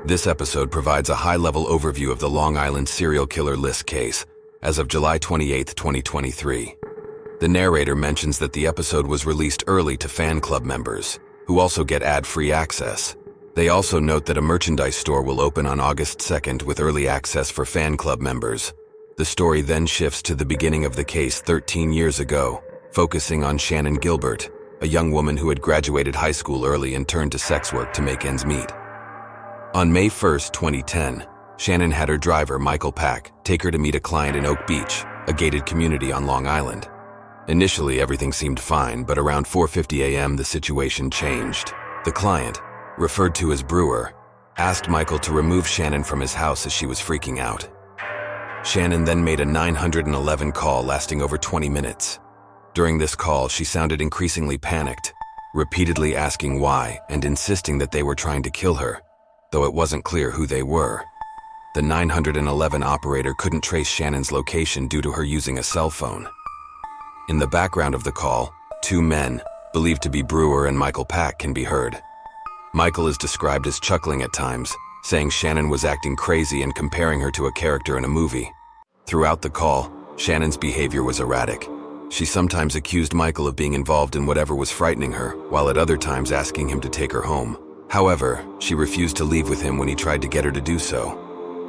This episode provides a high-level overview of the Long Island serial killer list case as of July 28, 2023. The narrator mentions that the episode was released early to fan club members, who also get ad-free access. They also note that a merchandise store will open on August 2nd with early access for fan club members. The story then shifts to the beginning of the case 13 years ago, focusing on Shannon Gilbert, a young woman who had graduated high school early and turned to sex work to make ends meet. On May 1, 2010, Shannon had her driver, Michael Pack, take her to meet a client in Oak Beach, a gated community on Long Island. Initially, everything seemed fine, but around 4:50 a.m. the situation changed. The client, referred to as Brewer, asked Michael to remove Shannon from his house as she was freaking out. Shannon then made a 911 call lasting over 20 minutes. During this call, she sounded increasingly panicked, repeatedly asking why and insisting that they were trying to kill her, though it wasn't clear who they were. The 911 operator couldn't trace Shannon's location due to her using a cell phone. In the background of the call, two men, believed to be Brewer and Michael Pack, can be heard. Michael is described as chuckling at times, saying Shannon was acting crazy and comparing her to a character in a movie. Throughout the call, Shannon's behavior was erratic. She sometimes accused Michael of being involved in whatever was frightening her, while at other times asking him to take her home. However, she refused to leave with him when he tried to get her to do so.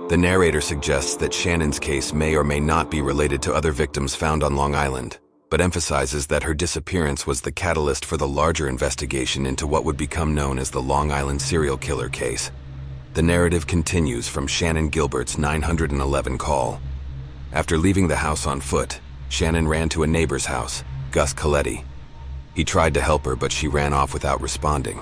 The narrator suggests that Shannon's case may or may not be related to other victims found on Long Island, but emphasizes that her disappearance was the catalyst for the larger investigation into what would become known as the Long Island serial killer case. The narrative continues from Shannon Gilbert's 911 call. After leaving the house on foot, Shannon ran to a neighbor's house, Gus Coletti. He tried to help her, but she ran off without responding.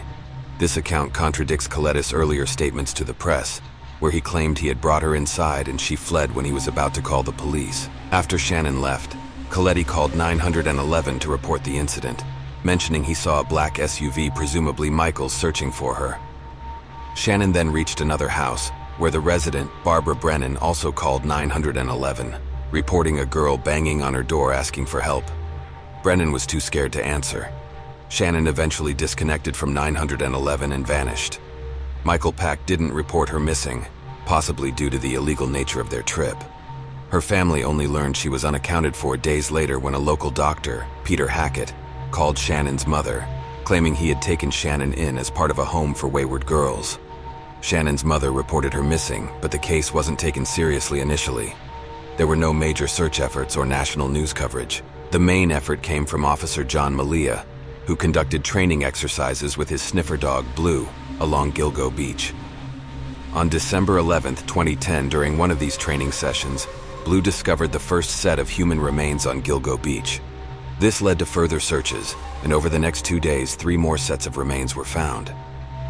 This account contradicts Coletti's earlier statements to the press, where he claimed he had brought her inside and she fled when he was about to call the police. After Shannon left, Coletti called 911 to report the incident, mentioning he saw a black SUV, presumably Michael's, searching for her. Shannon then reached another house, where the resident, Barbara Brennan, also called 911, reporting a girl banging on her door asking for help. Brennan was too scared to answer. Shannon eventually disconnected from 911 and vanished. Michael Pack didn't report her missing, possibly due to the illegal nature of their trip. Her family only learned she was unaccounted for days later when a local doctor, Peter Hackett, called Shannon's mother, claiming he had taken Shannon in as part of a home for wayward girls. Shannon's mother reported her missing, but the case wasn't taken seriously initially. There were no major search efforts or national news coverage. The main effort came from Officer John Malia, who conducted training exercises with his sniffer dog, Blue, along Gilgo Beach. On December 11, 2010, during one of these training sessions, Blue discovered the first set of human remains on Gilgo Beach. This led to further searches, and over the next 2 days, 3 more sets of remains were found.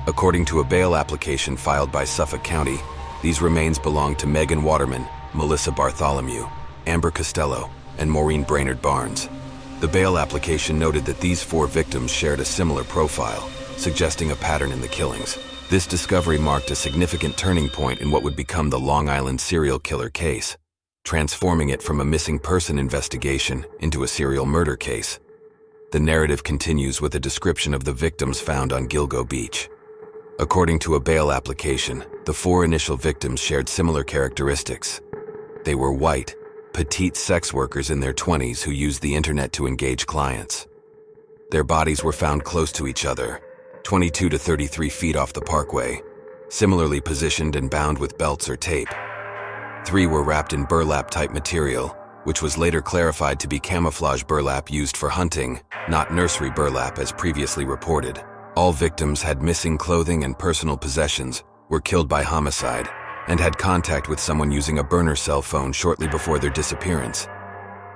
According to a bail application filed by Suffolk County, these remains belonged to Megan Waterman, Melissa Bartholomew, Amber Costello, and Maureen Brainerd Barnes. The bail application noted that these 4 victims shared a similar profile, suggesting a pattern in the killings. This discovery marked a significant turning point in what would become the Long Island serial killer case, transforming it from a missing person investigation into a serial murder case. The narrative continues with a description of the victims found on Gilgo Beach. According to a bail application, the 4 initial victims shared similar characteristics. They were white, petite sex workers in their 20s who used the internet to engage clients. Their bodies were found close to each other, 22 to 33 feet off the parkway, similarly positioned and bound with belts or tape. 3 were wrapped in burlap-type material, which was later clarified to be camouflage burlap used for hunting, not nursery burlap as previously reported. All victims had missing clothing and personal possessions, were killed by homicide, and had contact with someone using a burner cell phone shortly before their disappearance.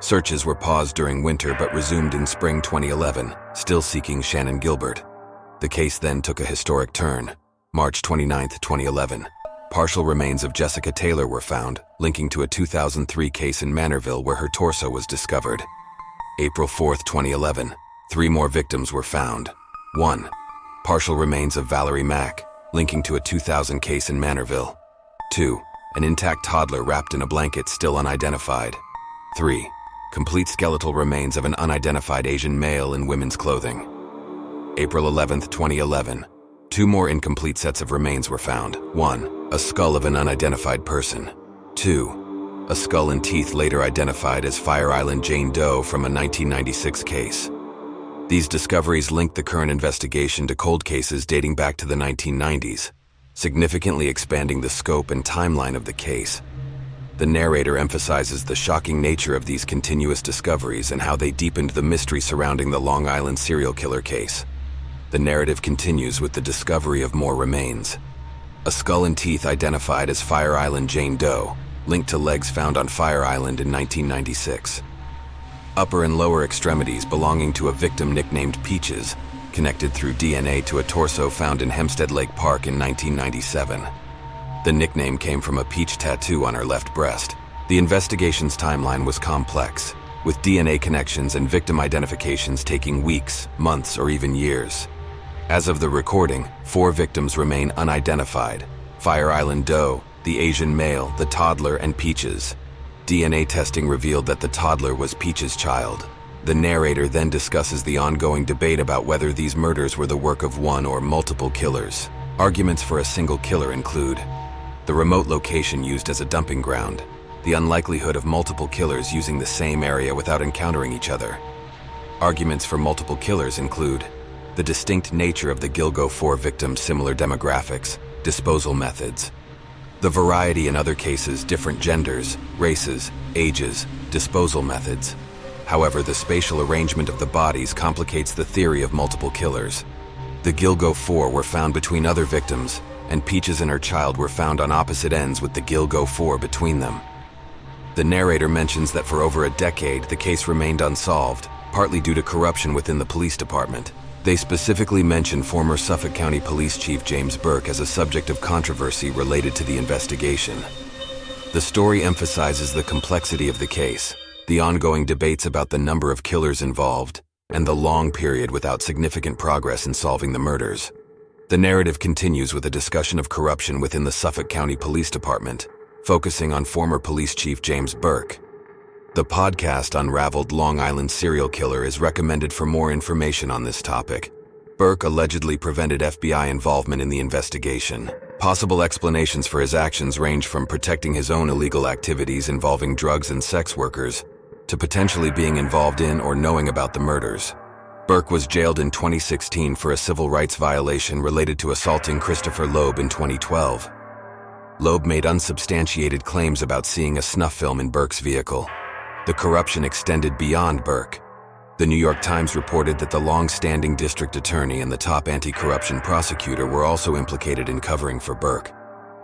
Searches were paused during winter but resumed in spring 2011, still seeking Shannon Gilbert. The case then took a historic turn. March 29, 2011. Partial remains of Jessica Taylor were found, linking to a 2003 case in Manorville where her torso was discovered. April 4, 2011. 3 more victims were found. 1. Partial remains of Valerie Mack, linking to a 2000 case in Manorville. 2. An intact toddler wrapped in a blanket still unidentified. 3. Complete skeletal remains of an unidentified Asian male in women's clothing. April 11, 2011. Two more incomplete sets of remains were found. 1. A skull of an unidentified person. 2. A skull and teeth later identified as Fire Island Jane Doe from a 1996 case. These discoveries linked the current investigation to cold cases dating back to the 1990s, significantly expanding the scope and timeline of the case. The narrator emphasizes the shocking nature of these continuous discoveries and how they deepened the mystery surrounding the Long Island serial killer case. The narrative continues with the discovery of more remains. A skull and teeth identified as Fire Island Jane Doe, linked to legs found on Fire Island in 1996. Upper and lower extremities belonging to a victim nicknamed Peaches, connected through DNA to a torso found in Hempstead Lake Park in 1997. The nickname came from a peach tattoo on her left breast. The investigation's timeline was complex, with DNA connections and victim identifications taking weeks, months, or even years. As of the recording, 4 victims remain unidentified: Fire Island Doe, the Asian male, the toddler, and Peaches. DNA testing revealed that the toddler was Peaches' child. The narrator then discusses the ongoing debate about whether these murders were the work of one or multiple killers. Arguments for a single killer include the remote location used as a dumping ground, the unlikelihood of multiple killers using the same area without encountering each other. Arguments for multiple killers include the distinct nature of the Gilgo 4 victims' similar demographics, disposal methods. The variety in other cases, different genders, races, ages, disposal methods. However, the spatial arrangement of the bodies complicates the theory of multiple killers. The Gilgo 4 were found between other victims, and Peaches and her child were found on opposite ends with the Gilgo 4 between them. The narrator mentions that for over a decade, the case remained unsolved, partly due to corruption within the police department. They specifically mention former Suffolk County Police Chief James Burke as a subject of controversy related to the investigation. The story emphasizes the complexity of the case, the ongoing debates about the number of killers involved, and the long period without significant progress in solving the murders. The narrative continues with a discussion of corruption within the Suffolk County Police Department, focusing on former Police Chief James Burke. The podcast Unraveled Long Island Serial Killer is recommended for more information on this topic. Burke allegedly prevented FBI involvement in the investigation. Possible explanations for his actions range from protecting his own illegal activities involving drugs and sex workers, to potentially being involved in or knowing about the murders. Burke was jailed in 2016 for a civil rights violation related to assaulting Christopher Loeb in 2012. Loeb made unsubstantiated claims about seeing a snuff film in Burke's vehicle. The corruption extended beyond Burke. The New York Times reported that the long-standing district attorney and the top anti-corruption prosecutor were also implicated in covering for Burke.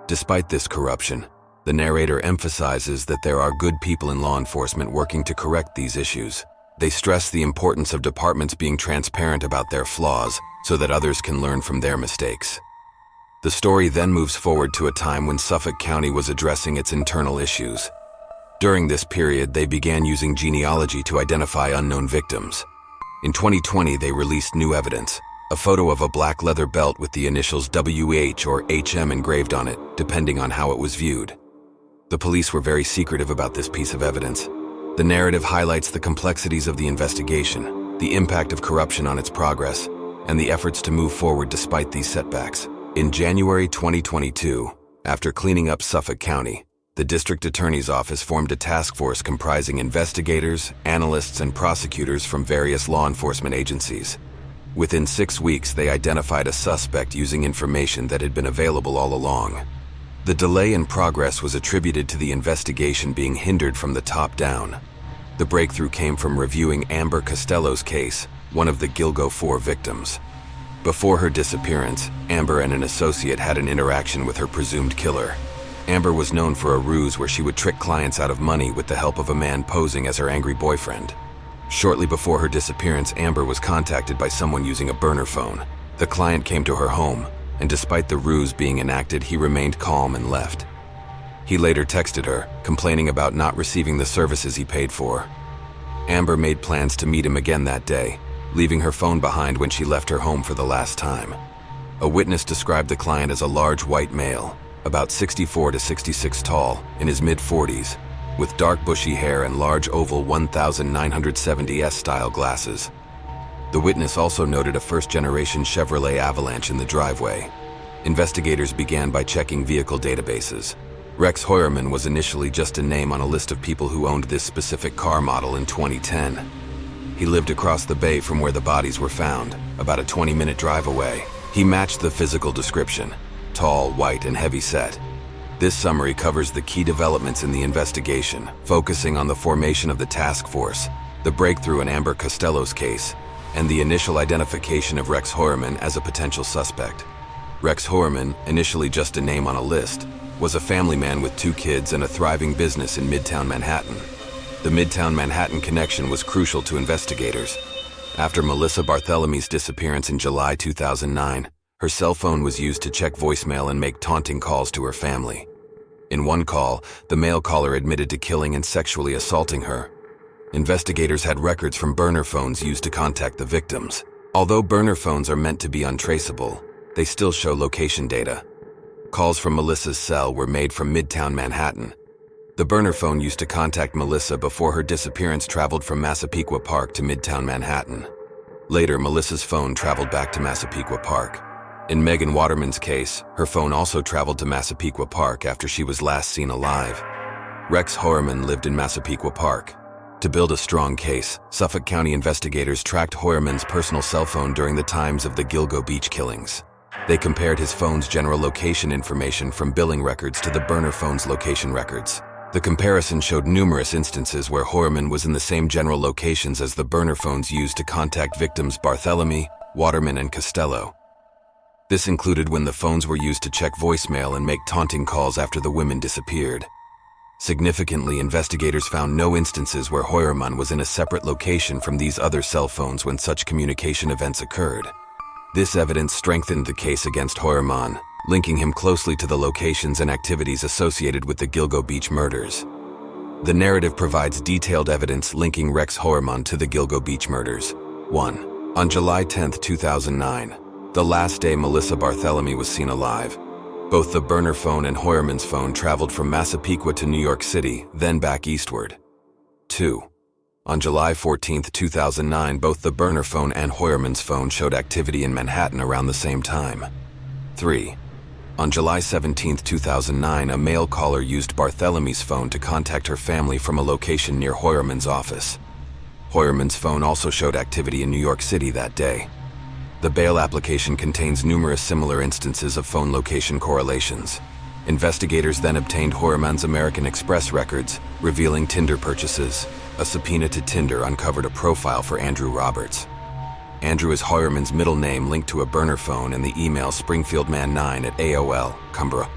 Despite this corruption, the narrator emphasizes that there are good people in law enforcement working to correct these issues. They stress the importance of departments being transparent about their flaws so that others can learn from their mistakes. The story then moves forward to a time when Suffolk County was addressing its internal issues. During this period, they began using genealogy to identify unknown victims. In 2020, they released new evidence, a photo of a black leather belt with the initials WH or HM engraved on it, depending on how it was viewed. The police were very secretive about this piece of evidence. The narrative highlights the complexities of the investigation, the impact of corruption on its progress, and the efforts to move forward despite these setbacks. In January 2022, after cleaning up Suffolk County, the district attorney's office formed a task force comprising investigators, analysts, and prosecutors from various law enforcement agencies. Within 6 weeks, they identified a suspect using information that had been available all along. The delay in progress was attributed to the investigation being hindered from the top down. The breakthrough came from reviewing Amber Costello's case, one of the Gilgo 4 victims. Before her disappearance, Amber and an associate had an interaction with her presumed killer. Amber was known for a ruse where she would trick clients out of money with the help of a man posing as her angry boyfriend. Shortly before her disappearance, Amber was contacted by someone using a burner phone. The client came to her home, and despite the ruse being enacted, he remained calm and left. He later texted her, complaining about not receiving the services he paid for. Amber made plans to meet him again that day, leaving her phone behind when she left her home for the last time. A witness described the client as a large white male, about 64 to 66 tall, in his mid-40s, with dark bushy hair and large oval 1970S style glasses. The witness also noted a first-generation Chevrolet Avalanche in the driveway. Investigators began by checking vehicle databases. Rex Heuermann was initially just a name on a list of people who owned this specific car model in 2010. He lived across the bay from where the bodies were found, about a 20-minute drive away. He matched the physical description: tall, white, and heavy-set. This summary covers the key developments in the investigation, focusing on the formation of the task force, the breakthrough in Amber Costello's case, and the initial identification of Rex Heuermann as a potential suspect. Rex Heuermann, initially just a name on a list, was a family man with 2 kids and a thriving business in Midtown Manhattan. The Midtown Manhattan connection was crucial to investigators. After Melissa Barthelomy's disappearance in July 2009, her cell phone was used to check voicemail and make taunting calls to her family. In one call, the male caller admitted to killing and sexually assaulting her. Investigators had records from burner phones used to contact the victims. Although burner phones are meant to be untraceable, they still show location data. Calls from Melissa's cell were made from Midtown Manhattan. The burner phone used to contact Melissa before her disappearance traveled from Massapequa Park to Midtown Manhattan. Later, Melissa's phone traveled back to Massapequa Park. In Megan Waterman's case, her phone also traveled to Massapequa Park after she was last seen alive. Rex Heuermann lived in Massapequa Park. To build a strong case, Suffolk County investigators tracked Heuermann's personal cell phone during the times of the Gilgo beach killings. They compared his phone's general location information from billing records to the burner phone's location records. The comparison showed numerous instances where Heuermann was in the same general locations as the burner phones used to contact victims Bartholomew, Waterman, and Costello. This included when the phones were used to check voicemail and make taunting calls after the women disappeared. Significantly, investigators found no instances where Heuermann was in a separate location from these other cell phones when such communication events occurred. This evidence strengthened the case against Heuermann, linking him closely to the locations and activities associated with the Gilgo Beach murders. The narrative provides detailed evidence linking Rex Heuermann to the Gilgo Beach murders. 1. On July 10, 2009, the last day Melissa Bartholomew was seen alive, both the burner phone and Heuermann's phone traveled from Massapequa to New York City, then back eastward. 2. On July 14, 2009, both the burner phone and Heuermann's phone showed activity in Manhattan around the same time. 3. On July 17, 2009, a male caller used Bartholomew's phone to contact her family from a location near Heuermann's office. Heuermann's phone also showed activity in New York City that day. The bail application contains numerous similar instances of phone location correlations. Investigators then obtained Heuermann's American Express records, revealing Tinder purchases. A subpoena to Tinder uncovered a profile for Andrew Roberts. Andrew is Heuermann's middle name linked to a burner phone and the email springfieldman9@AOL, Cumbria.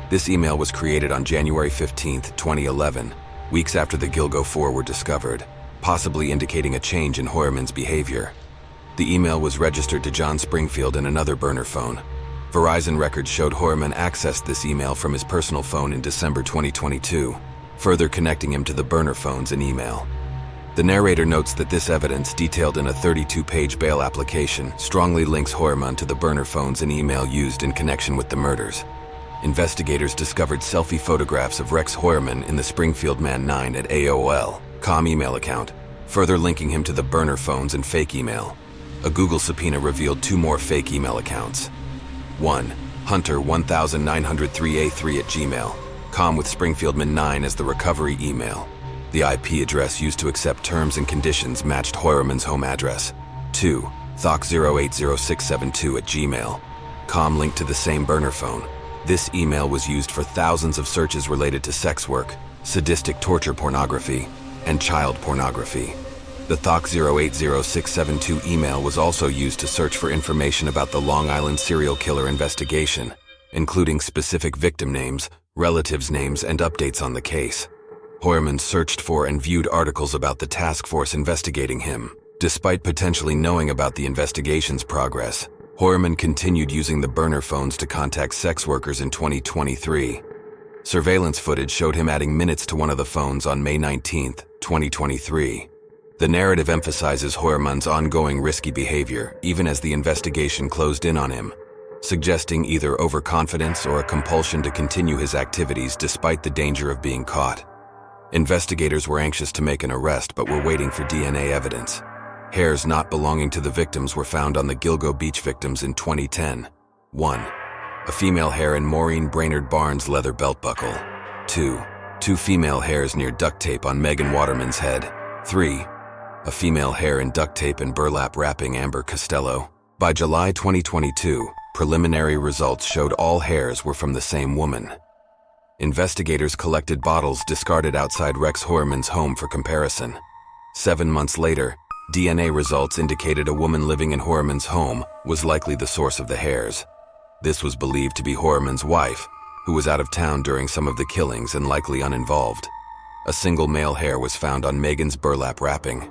This email was created on January 15, 2011, weeks after the Gilgo 4 were discovered, possibly indicating a change in Heuermann's behavior. The email was registered to John Springfield in another burner phone. Verizon records showed Heuermann accessed this email from his personal phone in December 2022, further connecting him to the burner phones and email. The narrator notes that this evidence, detailed in a 32-page bail application, strongly links Heuermann to the burner phones and email used in connection with the murders. Investigators discovered selfie photographs of Rex Heuermann in the springfieldman9@AOL.com email account, further linking him to the burner phones and fake email. A Google subpoena revealed 2 more fake email accounts. 1. Hunter19903A3@gmail.com with Springfieldman9 as the recovery email. The IP address used to accept terms and conditions matched Heuermann's home address. 2. Thoc080672@gmail.com linked to the same burner phone. This email was used for thousands of searches related to sex work, sadistic torture pornography, and child pornography. The Thoc080672 email was also used to search for information about the Long Island serial killer investigation, including specific victim names, relatives' names, and updates on the case. Heuermann searched for and viewed articles about the task force investigating him. Despite potentially knowing about the investigation's progress, Heuermann continued using the burner phones to contact sex workers in 2023. Surveillance footage showed him adding minutes to one of the phones on May 19, 2023. The narrative emphasizes Heuermann's ongoing risky behavior, even as the investigation closed in on him, suggesting either overconfidence or a compulsion to continue his activities despite the danger of being caught. Investigators were anxious to make an arrest but were waiting for DNA evidence. Hairs not belonging to the victims were found on the Gilgo Beach victims in 2010. 1. A female hair in Maureen Brainerd Barnes' leather belt buckle. 2. Two female hairs near duct tape on Megan Waterman's head. 3. A female hair in duct tape and burlap wrapping Amber Costello. By July 2022, preliminary results showed all hairs were from the same woman. Investigators collected bottles discarded outside Rex Heuermann's home for comparison. 7 months later, DNA results indicated a woman living in Heuermann's home was likely the source of the hairs. This was believed to be Heuermann's wife, who was out of town during some of the killings and likely uninvolved. A single male hair was found on Megan's burlap wrapping.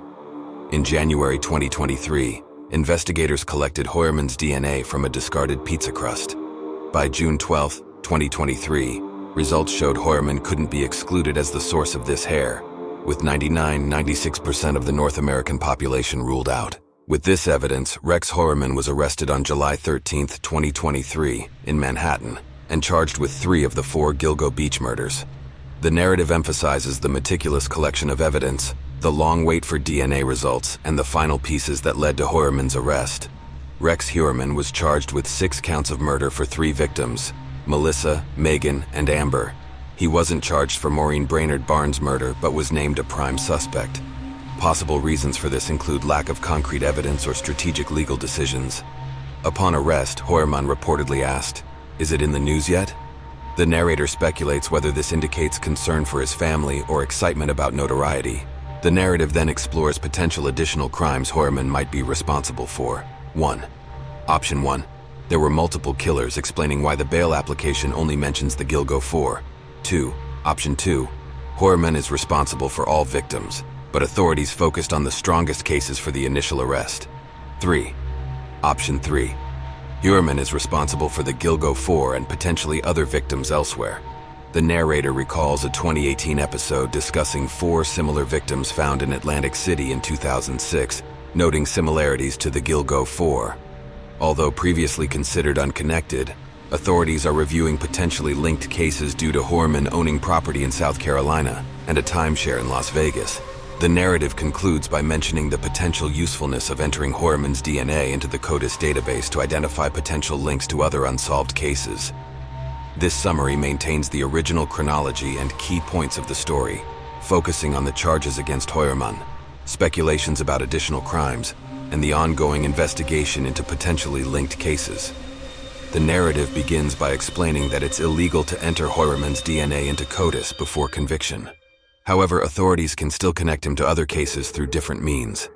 In January 2023, investigators collected Heuermann's DNA from a discarded pizza crust. By June 12, 2023, results showed Heuermann couldn't be excluded as the source of this hair, with 96% of the North American population ruled out. With this evidence, Rex Heuermann was arrested on July 13, 2023, in Manhattan, and charged with 3 of the 4 Gilgo Beach murders. The narrative emphasizes the meticulous collection of evidence, the long wait for DNA results, and the final pieces that led to Heuermann's arrest. Rex Heuermann was charged with 6 counts of murder for 3 victims, Melissa, Megan, and Amber. He wasn't charged for Maureen Brainerd Barnes' murder, but was named a prime suspect. Possible reasons for this include lack of concrete evidence or strategic legal decisions. Upon arrest, Heuermann reportedly asked, "Is it in the news yet?" The narrator speculates whether this indicates concern for his family or excitement about notoriety. The narrative then explores potential additional crimes Heuermann might be responsible for. 1. Option 1. There were multiple killers, explaining why the bail application only mentions the Gilgo 4. 2. Option 2. Heuermann is responsible for all victims, but authorities focused on the strongest cases for the initial arrest. 3. Option 3. Heuermann is responsible for the Gilgo 4 and potentially other victims elsewhere. The narrator recalls a 2018 episode discussing 4 similar victims found in Atlantic City in 2006, noting similarities to the Gilgo 4. Although previously considered unconnected, authorities are reviewing potentially linked cases due to Heuermann owning property in South Carolina and a timeshare in Las Vegas. The narrative concludes by mentioning the potential usefulness of entering Heuermann's DNA into the CODIS database to identify potential links to other unsolved cases. This summary maintains the original chronology and key points of the story, focusing on the charges against Heuermann, speculations about additional crimes, and the ongoing investigation into potentially linked cases. The narrative begins by explaining that it's illegal to enter Heuermann's DNA into CODIS before conviction. However, authorities can still connect him to other cases through different means.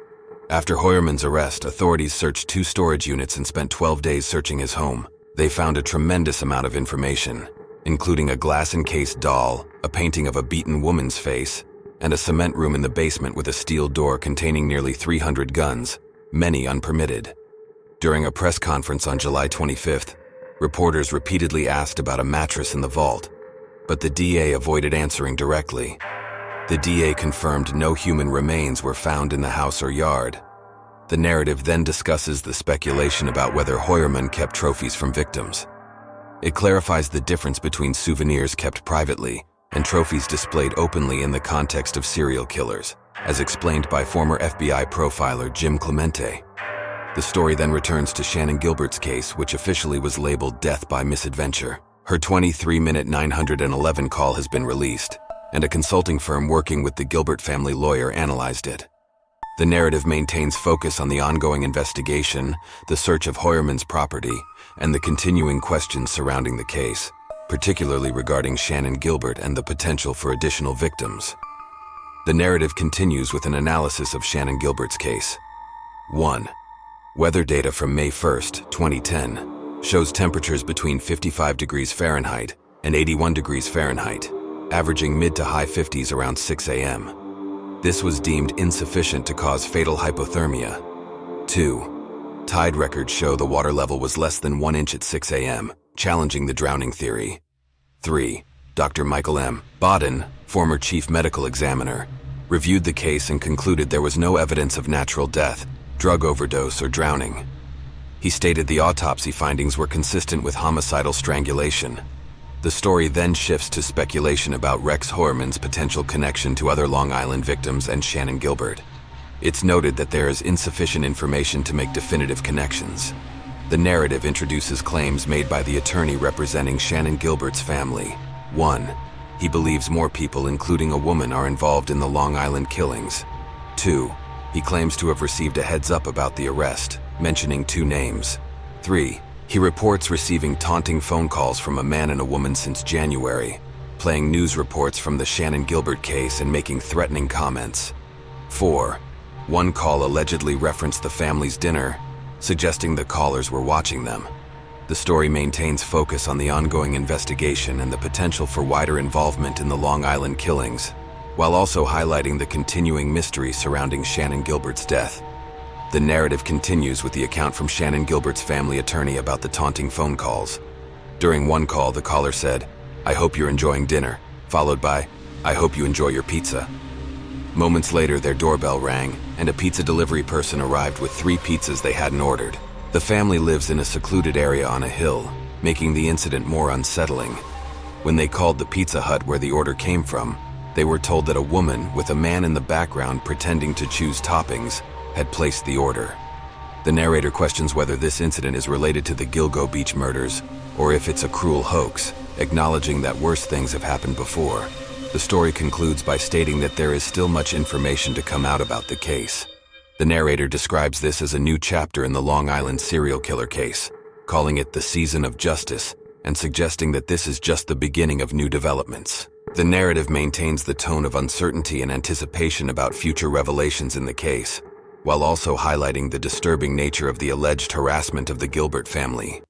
After Heuermann's arrest, authorities searched 2 storage units and spent 12 days searching his home. They found a tremendous amount of information, including a glass-encased doll, a painting of a beaten woman's face, and a cement room in the basement with a steel door containing nearly 300 guns, many unpermitted. During a press conference on July 25th, reporters repeatedly asked about a mattress in the vault, but the DA avoided answering directly. The DA confirmed no human remains were found in the house or yard. The narrative then discusses the speculation about whether Heuermann kept trophies from victims. It clarifies the difference between souvenirs kept privately and trophies displayed openly in the context of serial killers, as explained by former FBI profiler Jim Clemente. The story then returns to Shannan Gilbert's case, which officially was labeled Death by Misadventure. Her 23-minute 911 call has been released, and a consulting firm working with the Gilbert family lawyer analyzed it. The narrative maintains focus on the ongoing investigation, the search of Heuermann's property, and the continuing questions surrounding the case, particularly regarding Shannan Gilbert and the potential for additional victims. The narrative continues with an analysis of Shannan Gilbert's case. 1. Weather data from May 1, 2010, shows temperatures between 55 degrees Fahrenheit and 81 degrees Fahrenheit, averaging mid to high 50s around 6 a.m. This was deemed insufficient to cause fatal hypothermia. 2. Tide records show the water level was less than 1 inch at 6 a.m., challenging the drowning theory. 3. Dr. Michael M. Bodden, former chief medical examiner, reviewed the case and concluded there was no evidence of natural death, drug overdose, or drowning. He stated the autopsy findings were consistent with homicidal strangulation. The story then shifts to speculation about Rex Heuermann's potential connection to other Long Island victims and Shannan Gilbert. It's noted that there is insufficient information to make definitive connections. The narrative introduces claims made by the attorney representing Shannan Gilbert's family. 1. He believes more people, including a woman, are involved in the Long Island killings. 2. He claims to have received a heads-up about the arrest, mentioning 2 names. 3. He reports receiving taunting phone calls from a man and a woman since January, playing news reports from the Shannan Gilbert case and making threatening comments. 4. One call allegedly referenced the family's dinner, suggesting the callers were watching them. The story maintains focus on the ongoing investigation and the potential for wider involvement in the Long Island killings, while also highlighting the continuing mystery surrounding Shannan Gilbert's death. The narrative continues with the account from Shannan Gilbert's family attorney about the taunting phone calls. During one call, the caller said, "I hope you're enjoying dinner," followed by, "I hope you enjoy your pizza." Moments later, their doorbell rang, and a pizza delivery person arrived with 3 pizzas they hadn't ordered. The family lives in a secluded area on a hill, making the incident more unsettling. When they called the Pizza Hut where the order came from, they were told that a woman, with a man in the background pretending to choose toppings, had placed the order. The narrator questions whether this incident is related to the Gilgo beach murders, or if it's a cruel hoax, acknowledging that worse things have happened before. The story concludes by stating that there is still much information to come out about the case. The narrator describes this as a new chapter in the Long Island serial killer case, calling it the season of justice, and suggesting that this is just the beginning of new developments. The narrative maintains the tone of uncertainty and anticipation about future revelations in the case, while also highlighting the disturbing nature of the alleged harassment of the Gilbert family.